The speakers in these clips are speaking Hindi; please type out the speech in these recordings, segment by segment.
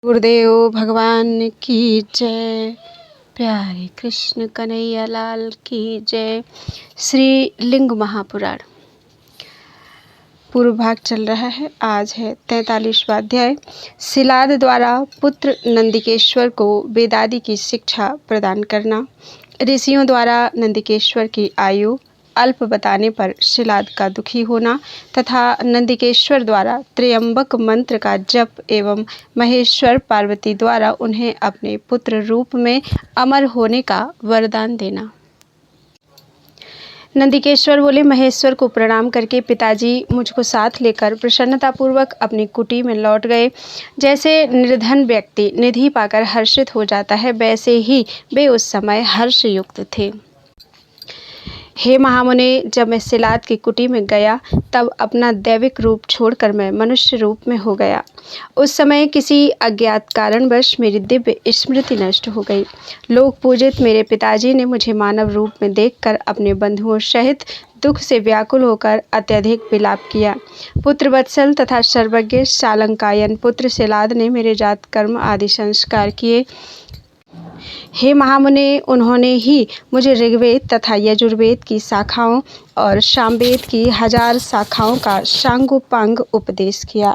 गुरुदेव भगवान की जय। प्यारे कृष्ण कन्हैया लाल की जय। श्री लिंग महापुराण पूर्व भाग चल रहा है। आज है 43वां अध्याय। शिलाद द्वारा पुत्र नंदिकेश्वर को वेदादि की शिक्षा प्रदान करना। ऋषियों द्वारा नंदिकेश्वर की आयु अल्प बताने पर शिलाद का दुखी होना तथा नंदिकेश्वर द्वारा त्र्यंबक मंत्र का जप एवं महेश्वर पार्वती द्वारा उन्हें अपने पुत्र रूप में अमर होने का वरदान देना। नंदिकेश्वर बोले, महेश्वर को प्रणाम करके पिताजी मुझको साथ लेकर प्रसन्नतापूर्वक अपनी कुटी में लौट गए। जैसे निर्धन व्यक्ति निधि पाकर हर्षित हो जाता है, वैसे ही वे उस समय हर्षयुक्त थे। हे महामुने, जब मैं शिलाद की कुटी में गया तब अपना दैविक रूप छोड़कर मैं मनुष्य रूप में हो गया। उस समय किसी अज्ञात कारणवश मेरी दिव्य स्मृति नष्ट हो गई। लोक पूजित मेरे पिताजी ने मुझे मानव रूप में देखकर अपने बंधुओं सहित दुख से व्याकुल होकर अत्यधिक विलाप किया। पुत्र वत्सल तथा सर्वज्ञ शालंकायन पुत्र शिलाद ने मेरे जात कर्म आदि संस्कार किए। हे महामुने, उन्होंने ही मुझे ऋग्वेद तथा यजुर्वेद की शाखाओं और सामवेद की 1000 शाखाओं का सांगोपांग उपदेश किया।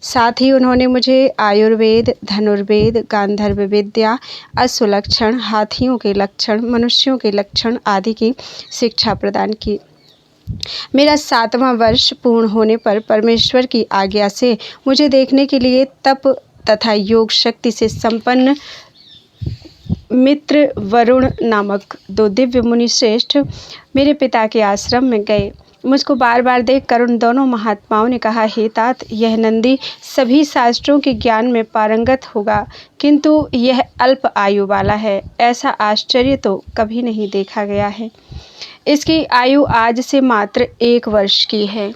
साथ ही उन्होंने मुझे आयुर्वेद, धनुर्वेद, गांधर्व विद्या, अश्वलक्षण, हाथियों के लक्षण, मनुष्यों के लक्षण आदि की शिक्षा प्रदान की। मेरा 7वां वर्ष पूर्ण होने पर परमेश्वर की आज्ञा से मुझे देखने के लिए तप तथा योग शक्ति से संपन्न मित्र वरुण नामक 2 दिव्य मुनि श्रेष्ठ मेरे पिता के आश्रम में गए। मुझको बार बार देखकर उन दोनों महात्माओं ने कहा, हे तात, यह नंदी सभी शास्त्रों के ज्ञान में पारंगत होगा, किंतु यह अल्प आयु वाला है। ऐसा आश्चर्य तो कभी नहीं देखा गया है। इसकी आयु आज से मात्र 1 वर्ष की है।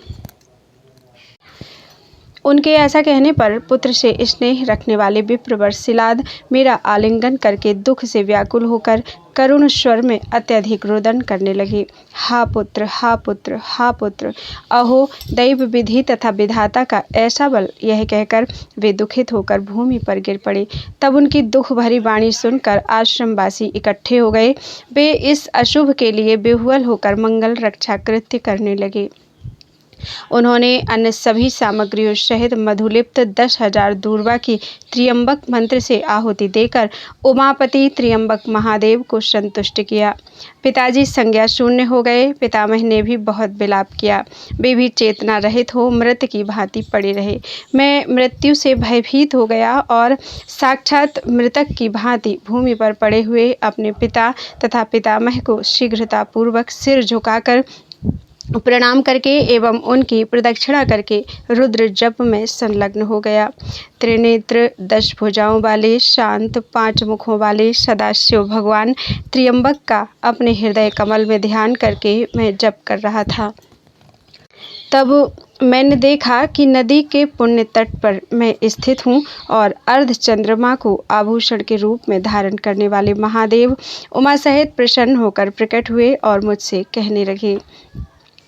उनके ऐसा कहने पर पुत्र से स्नेह रखने वाले विप्रवर शिलाद मेरा आलिंगन करके दुख से व्याकुल होकर करुण स्वर में अत्यधिक रोदन करने लगे। हा पुत्र, हा पुत्र, हा पुत्र। अहो दैव विधि तथा विधाता का ऐसा बल, यह कहकर वे दुखित होकर भूमि पर गिर पड़े। तब उनकी दुख भरी वाणी सुनकर आश्रमवासी इकट्ठे हो गए। वे इस अशुभ के लिए विह्वल होकर मंगल रक्षा कृत्य करने लगे। उन्होंने अन्य सभी सामग्रियों सहित मधुलिप्त 10,000 दूर्वा की त्र्यंबक मंत्र से आहुति देकर उमापति त्र्यंबक महादेव को संतुष्ट किया। पिताजी संज्ञा शून्य हो गए। पितामह ने भी बहुत विलाप किया। वे भी चेतना रहित हो मृत की भांति पड़े रहे। मैं मृत्यु से भयभीत हो गया और साक्षात मृतक की भांति भूमि पर पड़े हुए अपने पिता तथा पितामह को शीघ्रतापूर्वक सिर झुकाकर प्रणाम करके एवं उनकी प्रदक्षिणा करके रुद्र जप में संलग्न हो गया। त्रिनेत्र 10 भुजाओं वाले शांत 5 मुखों वाले सदाशिव भगवान त्र्यंबक का अपने हृदय कमल में ध्यान करके मैं जप कर रहा था। तब मैंने देखा कि नदी के पुण्य तट पर मैं स्थित हूँ और अर्ध चंद्रमा को आभूषण के रूप में धारण करने वाले महादेव उमा सहित प्रसन्न होकर प्रकट हुए और मुझसे कहने लगे,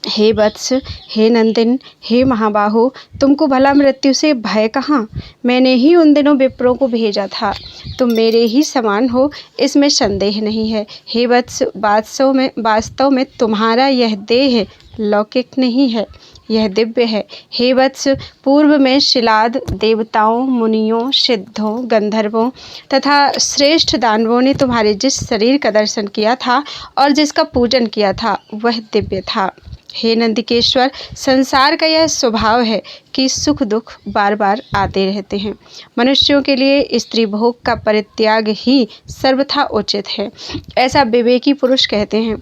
हे वत्स, हे नंदिन, हे महाबाहो, तुमको भला मृत्यु से भय कहाँ? मैंने ही उन दिनों विप्रों को भेजा था। तुम मेरे ही समान हो, इसमें संदेह नहीं है। हे वत्स, वास्तव में तुम्हारा यह देह लौकिक नहीं है, यह दिव्य है। हे वत्स, पूर्व में शिलाद देवताओं, मुनियों, सिद्धों, गंधर्वों तथा श्रेष्ठ दानवों ने तुम्हारे जिस शरीर का दर्शन किया था और जिसका पूजन किया था, वह दिव्य था। हे नंदिकेश्वर, संसार का यह स्वभाव है कि सुख दुख बार बार आते रहते हैं। मनुष्यों के लिए स्त्री भोग का परित्याग ही सर्वथा उचित है, ऐसा विवेकी पुरुष कहते हैं।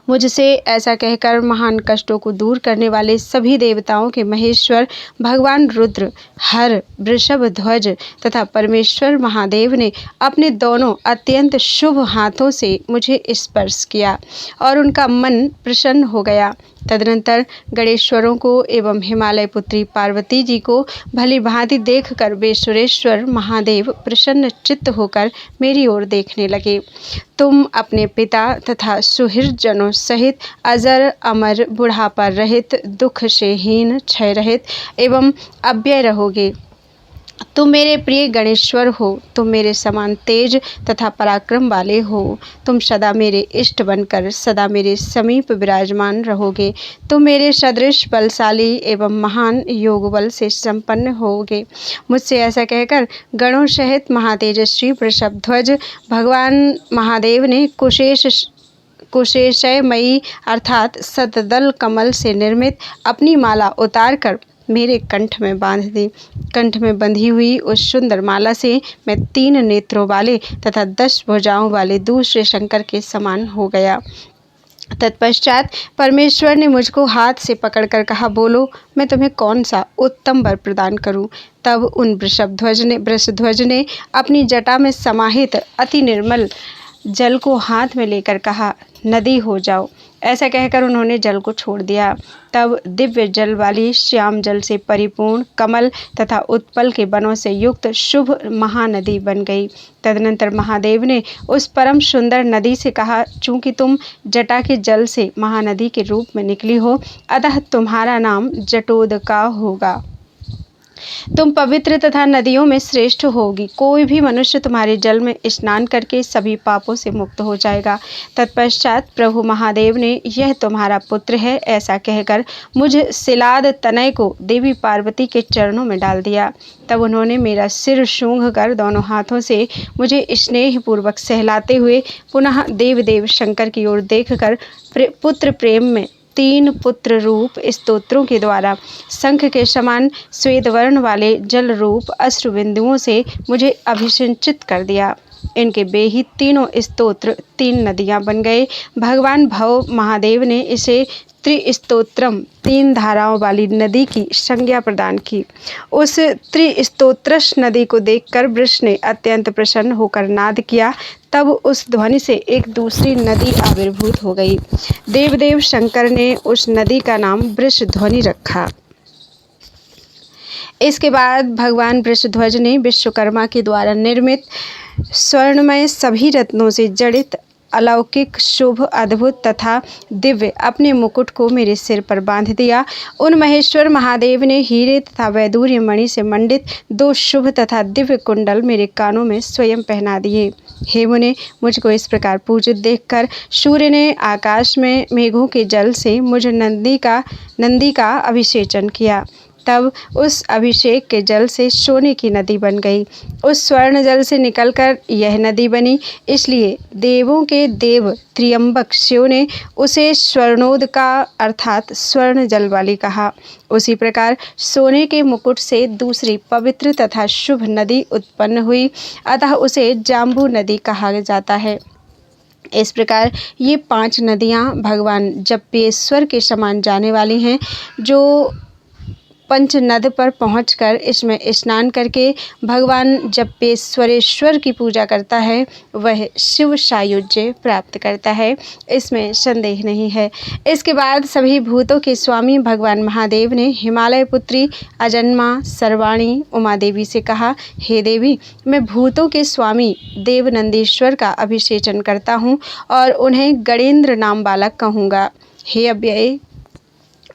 मुझसे ऐसा कहकर महान कष्टों को दूर करने वाले सभी देवताओं के महेश्वर भगवान रुद्र, हर, वृषभ ध्वज तथा परमेश्वर महादेव ने अपने दोनों अत्यंत शुभ हाथों से मुझे स्पर्श किया और उनका मन प्रसन्न हो गया। तदनंतर गणेश्वरों को एवं हिमालय पुत्री पार्वती जी को भली भांति देखकर वे सुरेश्वर महादेव प्रसन्न चित्त होकर मेरी ओर देखने लगे। तुम अपने पिता तथा सुहृदजनों सहित अजर अमर बुढ़ापा रहित दुख से हीन क्षय रहित एवं अव्यय रहोगे। तुम मेरे प्रिय गणेश्वर हो, तुम मेरे समान तेज तथा पराक्रम वाले हो। तुम सदा मेरे इष्ट बनकर सदा मेरे समीप विराजमान रहोगे। तुम मेरे सदृश बलशाली एवं महान योग बल से संपन्न होगे। मुझसे ऐसा कहकर गणों सहित महातेजस्वी वृषभध्वज भगवान महादेव ने कुशेशयमयी अर्थात सतदल कमल से निर्मित अपनी माला उतारकर मेरे कंठ में बांध दी। कंठ में बंधी हुई उस सुंदर माला से मैं 3 नेत्रों वाले तथा 10 भुजाओं वाले दूसरे शंकर के समान हो गया। तत्पश्चात परमेश्वर ने मुझको हाथ से पकड़कर कहा, बोलो, मैं तुम्हें कौन सा उत्तम वर प्रदान करूं। तब उन वृषध्वज ने अपनी जटा में समाहित अति निर्मल जल को हाथ में लेकर कहा, नदी हो जाओ। ऐसा कहकर उन्होंने जल को छोड़ दिया। तब दिव्य जल वाली श्याम जल से परिपूर्ण कमल तथा उत्पल के बनों से युक्त शुभ महानदी बन गई। तदनंतर महादेव ने उस परम सुंदर नदी से कहा, चूंकि तुम जटा के जल से महानदी के रूप में निकली हो, अतः तुम्हारा नाम जटोदका होगा। तुम पवित्र तथा नदियों में श्रेष्ठ होगी। कोई भी मनुष्य तुम्हारे जल में स्नान करके सभी पापों से मुक्त हो जाएगा। तत्पश्चात प्रभु महादेव ने, यह तुम्हारा पुत्र है, ऐसा कहकर मुझ सिलाद तनय को देवी पार्वती के चरणों में डाल दिया। तब उन्होंने मेरा सिर सूंघ कर दोनों हाथों से मुझे स्नेहपूर्वक सहलाते हुए पुनः देव शंकर की ओर देखकर पुत्र प्रेम में 3 पुत्र रूप स्तोत्रों के द्वारा शंख के समान श्वेत वर्ण वाले जल रूप अश्रुबिंदुओं से मुझे अभिषिंचित कर दिया। इनके बेही तीनों स्तोत्र 3 नदियां बन गए। भगवान भव महादेव ने इसे त्रिस्तोत्रम 3 धाराओं वाली नदी की संज्ञा प्रदान की। उस त्रिस्तोत्रश नदी को देखकर वृष ने अत्यंत प्रसन्न होकर नाद किया। तब उस ध्वनि से एक दूसरी नदी आविर्भूत हो गई। देवदेव शंकर ने उस नदी का नाम वृष ध्वनि रखा। इसके बाद भगवान वृषध्वज ने विश्वकर्मा के द्वारा निर्मित स्वर्णमय सभी रत्नों से जड़ित अलौकिक शुभ अद्भुत तथा दिव्य अपने मुकुट को मेरे सिर पर बांध दिया। उन महेश्वर महादेव ने हीरे तथा वैदूर्य मणि से मंडित 2 शुभ तथा दिव्य कुंडल मेरे कानों में स्वयं पहना दिए। हे मुने, मुझको इस प्रकार पूजित देखकर सूर्य ने आकाश में मेघों के जल से मुझ नंदी का अभिषेचन किया। तब उस अभिषेक के जल से सोने की नदी बन गई। उस स्वर्ण जल से निकलकर यह नदी बनी। इसलिए देवों के देव त्र्यंबक शिव ने उसे स्वर्णोदका अर्थात स्वर्ण जल वाली कहा। उसी प्रकार सोने के मुकुट से दूसरी पवित्र तथा शुभ नदी उत्पन्न हुई, अतः उसे जाम्बू नदी कहा जाता है। इस प्रकार ये 5 नदियाँ भगवान जप्पेश्वर के समान जाने वाली हैं। जो पंचनद पर पहुंचकर इसमें स्नान करके भगवान जप्पेश्वरेश्वर की पूजा करता है, वह शिव सायुज्य प्राप्त करता है, इसमें संदेह नहीं है। इसके बाद सभी भूतों के स्वामी भगवान महादेव ने हिमालय पुत्री अजन्मा सर्वाणी उमा देवी से कहा, हे देवी, मैं भूतों के स्वामी देवनंदीश्वर का अभिषेचन करता हूँ और उन्हें गणेंद्र नाम बालक कहूँगा। हे अव्यय,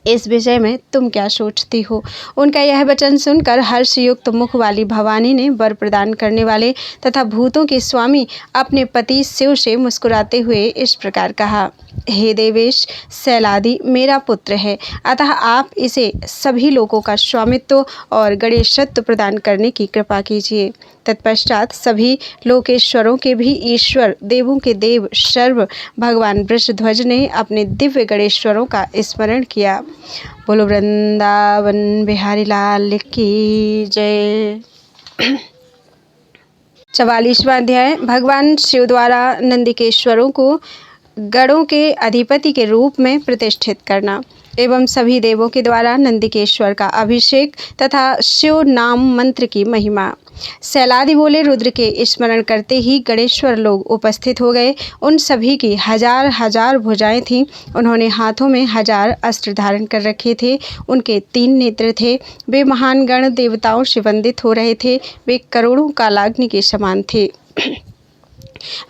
इस विषय में तुम क्या सोचती हो। उनका यह वचन सुनकर हर्षयुक्त मुख वाली भवानी ने वर प्रदान करने वाले तथा भूतों के स्वामी अपने पति शिव से मुस्कुराते हुए इस प्रकार कहा, हे देवेश, शैलादि मेरा पुत्र है, अतः आप इसे सभी लोगों का स्वामित्व और गणेशत्व प्रदान करने की कृपा कीजिए। तत्पश्चात सभी लोकेश्वरों के भी ईश्वर, देवों के देव सर्व भगवान वृषध्वज ने अपने दिव्य गणेश्वरों का स्मरण किया। बोलो वृंदावन बिहारी लाल की जय। 44वां अध्याय भगवान शिव द्वारा नंदिकेश्वरों को गणों के अधिपति के रूप में प्रतिष्ठित करना एवं सभी देवों के द्वारा नंदिकेश्वर का अभिषेक तथा शिव नाम मंत्र की महिमा। शैलादि बोले, रुद्र के स्मरण करते ही गणेश्वर लोग उपस्थित हो गए। उन सभी की 1000 भुजाएं थीं। उन्होंने हाथों में 1000 अस्त्र धारण कर रखे थे। उनके 3 नेत्र थे। वे महान गण देवताओं से वंदित हो रहे थे। वे करोड़ों कालाग्नि के समान थे।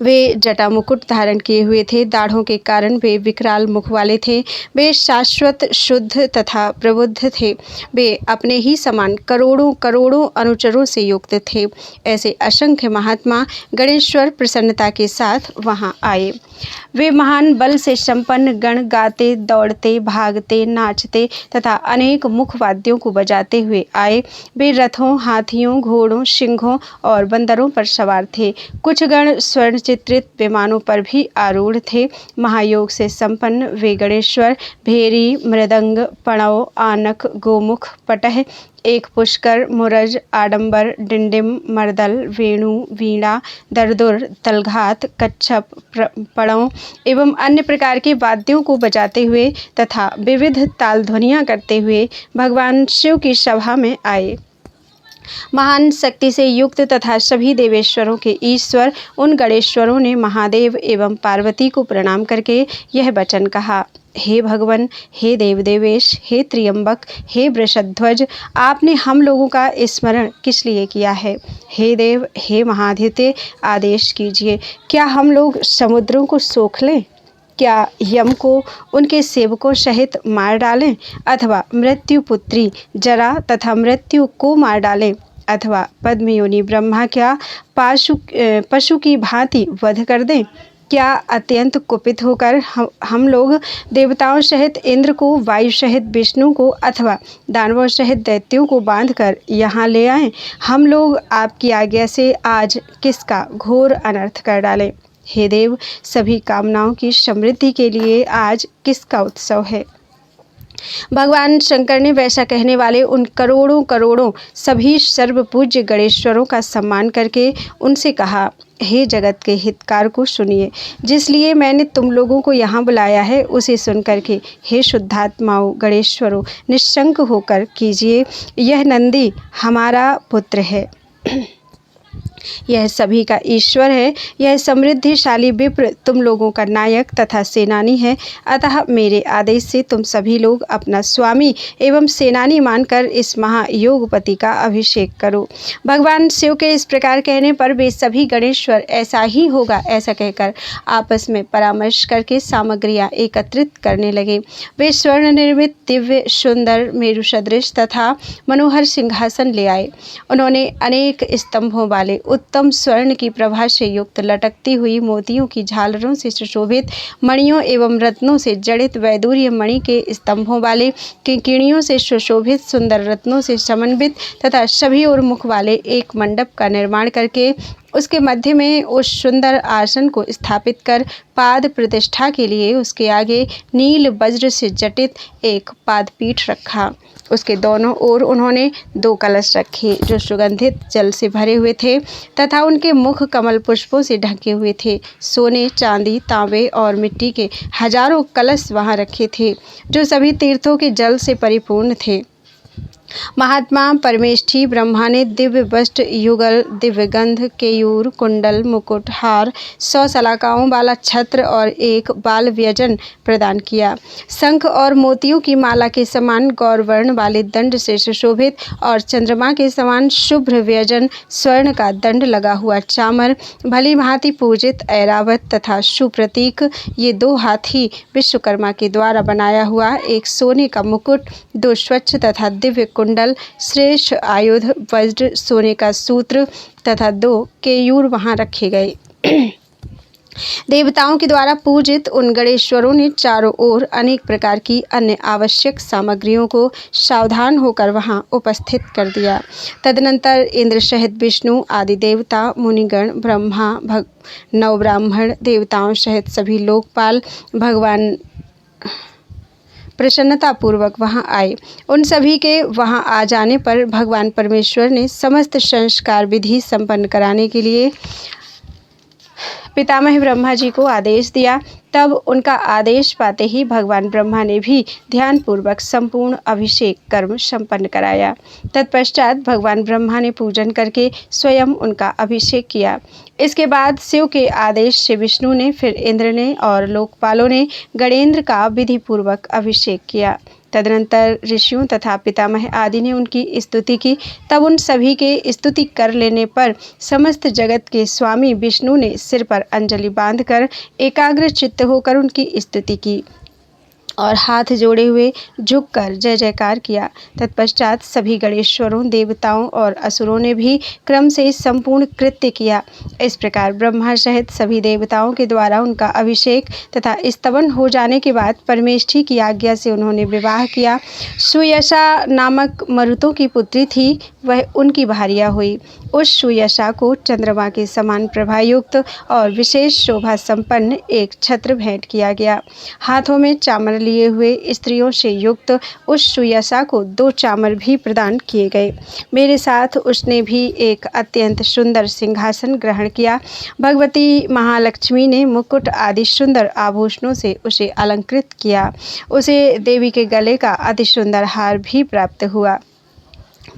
वे जटा मुकुट धारण किए हुए थे, दाढ़ों के कारण वे विकराल मुख वाले थे। वे शाश्वत शुद्ध तथा प्रबुद्ध थे। वे अपने ही समान करोड़ों करोड़ों अनुचरों से युक्त थे। ऐसे असंख्य महात्मा गणेश्वर प्रसन्नता के साथ वहां आए। वे महान बल से संपन्न गण गाते, दौड़ते, भागते, नाचते तथा अनेक मुख वाद्यों को बजाते हुए आए। वे रथों, हाथियों, घोड़ों, सिंहों और बंदरों पर सवार थे। कुछ गण स्वर्ण चित्रित विमानों पर भी आरूढ़ थे। महायोग से संपन्न वे गणेश्वर भेरी, मृदंग, पणव, आनक, गोमुख, पटह, एक पुष्कर, मुरज, आडंबर, डिंडिम, मर्दल, वेणु, वीणा, दरदुर, तलघात, कच्छप, पड़ों एवं अन्य प्रकार के वाद्यों को बजाते हुए तथा विविध ताल ध्वनियाँ करते हुए भगवान शिव की सभा में आए। महान शक्ति से युक्त तथा सभी देवेश्वरों के ईश्वर उन गणेश्वरों ने महादेव एवं पार्वती को प्रणाम करके यह वचन कहा, हे भगवान, हे देव देवेश, हे त्र्यंबक, हे वृषध्वज, आपने हम लोगों का स्मरण किस लिए किया है? हे देव, हे महाधित्य, आदेश कीजिए, क्या हम लोग समुद्रों को सोख लें? क्या यम को उनके सेवकों सहित मार डालें अथवा मृत्यु पुत्री जरा तथा मृत्यु को मार डालें अथवा पद्मयोनि ब्रह्मा क्या पशु की भांति वध कर दें? क्या अत्यंत कुपित होकर हम लोग देवताओं सहित इंद्र को, वायु सहित विष्णु को अथवा दानवों सहित दैत्यों को बांधकर यहाँ ले आएं? हम लोग आपकी आज्ञा से आज किसका घोर अनर्थ कर डालें? हे देव, सभी कामनाओं की समृद्धि के लिए आज किसका उत्सव है? भगवान शंकर ने वैसा कहने वाले उन करोड़ों करोड़ों सभी सर्वपूज्य गणेश्वरों का सम्मान करके उनसे कहा, हे जगत के हितकार को सुनिए, जिसलिए मैंने तुम लोगों को यहाँ बुलाया है उसे सुन करके हे शुद्धात्माओं गणेश्वरों निशंक होकर कीजिए। यह नंदी हमारा पुत्र है, यह सभी का ईश्वर है, यह समृद्धिशाली विप्र तुम लोगों का नायक तथा सेनानी है। अतः मेरे आदेश से तुम सभी लोग अपना स्वामी एवं सेनानी मानकर इस महायोगपति का अभिषेक करो। भगवान शिव के इस प्रकार कहने पर वे सभी गणेश्वर ऐसा ही होगा ऐसा कहकर आपस में परामर्श करके सामग्रियां एकत्रित करने लगे। वे स्वर्ण निर्मित दिव्य सुंदर मेरु सदृश तथा मनोहर सिंहासन ले आए। उन्होंने अनेक स्तंभों वाले उत्तम स्वर्ण की प्रभा से युक्त लटकती हुई मोतियों की झालरों से सुशोभित मणियों एवं रत्नों से जड़ित वैदूर्य मणि के स्तंभों वाले किंकिणियों से सुशोभित सुंदर रत्नों से समन्वित तथा सभी ओर मुख वाले एक मंडप का निर्माण करके उसके मध्य में उस सुंदर आसन को स्थापित कर पाद प्रतिष्ठा के लिए उसके आगे नील वज्र से जटित एक पादपीठ रखा। उसके दोनों ओर उन्होंने 2 कलश रखे जो सुगंधित जल से भरे हुए थे तथा उनके मुख कमल पुष्पों से ढके हुए थे। सोने, चांदी, तांबे और मिट्टी के हजारों कलश वहां रखे थे जो सभी तीर्थों के जल से परिपूर्ण थे। महात्मा परमेष्ठी ब्रह्मा ने दिव्य वस्त्र, युगल, दिव्य गंध, केयूर, कुंडल, मुकुट, हार, 100 सलाकाओं वाला छत्र और एक बाल व्यजन प्रदान किया। शंख और मोतियों की माला के समान गौरवर्ण वाले दंड से सुशोभित और चंद्रमा के समान शुभ्र व्यजन, स्वर्ण का दंड लगा हुआ चामर, भली भांति पूजित ऐरावत तथा सुप्रतीक ये 2 हाथी विश्वकर्मा के द्वारा बनाया हुआ एक सोने का मुकुट, 2 स्वच्छ तथा दिव्य कुंडल, श्रेष्ठ आयुध, वज्र, सोने का सूत्र तथा 2 केयूर वहां रखे गए। देवताओं के द्वारा पूजित उन गणेश्वरों ने चारों ओर अनेक प्रकार की अन्य आवश्यक सामग्रियों को सावधान होकर वहां उपस्थित कर दिया। तदनंतर इंद्र सहित विष्णु आदि देवता, मुनिगण, ब्रह्मा, नवब्राह्मण देवताओं सहित सभी लोकपाल भगवान प्रसन्नता पूर्वक वहां आए। उन सभी के वहां आ जाने पर भगवान परमेश्वर ने समस्त संस्कार विधि संपन्न कराने के लिए पितामह ब्रह्मा जी को आदेश दिया। तब उनका आदेश पाते ही भगवान ब्रह्मा ने भी ध्यानपूर्वक संपूर्ण अभिषेक कर्म संपन्न कराया। तत्पश्चात भगवान ब्रह्मा ने पूजन करके स्वयं उनका अभिषेक किया। इसके बाद शिव के आदेश से विष्णु ने, फिर इंद्र ने और लोकपालों ने गणेंद्र का विधि पूर्वक अभिषेक किया। तदनंतर ऋषियों तथा पितामह आदि ने उनकी स्तुति की। तब उन सभी के स्तुति कर लेने पर समस्त जगत के स्वामी विष्णु ने सिर पर अंजलि बांधकर एकाग्र चित्त होकर उनकी स्तुति की और हाथ जोड़े हुए झुककर जय जयकार किया। तत्पश्चात सभी गणेश्वरों, देवताओं और असुरों ने भी क्रम से संपूर्ण कृत्य किया। इस प्रकार ब्रह्मा सहित सभी देवताओं के द्वारा उनका अभिषेक तथा स्तवन हो जाने के बाद परमेष्ठी की आज्ञा से उन्होंने विवाह किया। सुयशा नामक मरुतों की पुत्री थी, वह उनकी भार्या हुई। उस सुयशा को चंद्रमा के समान प्रभायुक्त और विशेष शोभा संपन्न एक छत्र भेंट किया गया। हाथों में चामर लिए हुए स्त्रियों से युक्त उस सुयशा को 2 चामर भी प्रदान किए गए। मेरे साथ उसने भी एक अत्यंत सुंदर सिंहासन ग्रहण किया। भगवती महालक्ष्मी ने मुकुट आदि सुंदर आभूषणों से उसे अलंकृत किया। उसे देवी के गले का अति सुंदर हार भी प्राप्त हुआ।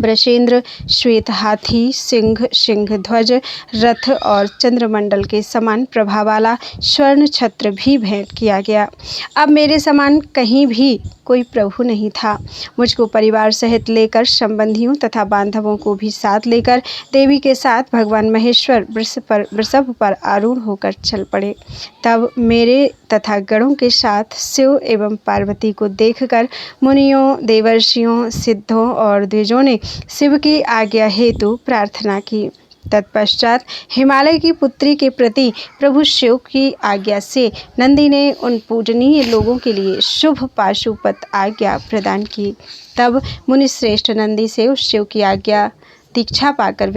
वृषेंद्र, श्वेत हाथी, सिंह ध्वज, रथ और चंद्रमंडल के समान प्रभा वाला स्वर्ण छत्र भी भेंट किया गया। अब मेरे समान कहीं भी कोई प्रभु नहीं था। मुझको परिवार सहित लेकर संबंधियों तथा बांधवों को भी साथ लेकर देवी के साथ भगवान महेश्वर वृषभ पर आरूढ़ होकर चल पड़े। तब मेरे तथा गणों के साथ शिव एवं पार्वती को देखकर मुनियों, देवर्षियों, सिद्धों और द्विजों ने शिव की आज्ञा हेतु प्रार्थना की। तत्पश्चात हिमालय की पुत्री के प्रति प्रभु शिव की आज्ञा से नंदी ने उन पूजनीय लोगों के लिए शुभ पाशुपत आज्ञा प्रदान की। तब मुनिश्रेष्ठ नंदी से उस शिव की आज्ञा दीक्षा पाकर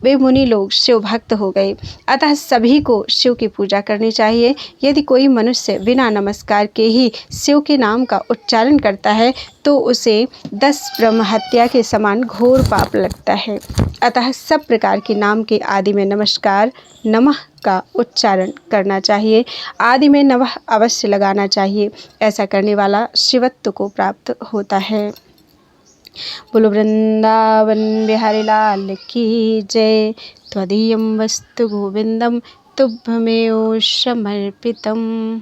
वे मुनि लोग शिव भक्त हो गए। अतः सभी को शिव की पूजा करनी चाहिए। यदि कोई मनुष्य बिना नमस्कार के ही शिव के नाम का उच्चारण करता है तो उसे 10 ब्रह्म हत्या के समान घोर पाप लगता है। अतः सब प्रकार के नाम के आदि में नमस्कार, नमः का उच्चारण करना चाहिए। आदि में नमः अवश्य लगाना चाहिए। ऐसा करने वाला शिवत्व को प्राप्त होता है। बोलो वृंदावन बिहारी लाल की जय। त्वदीयं वस्तु गोविंदम तुभ्यमेव समर्पितम्।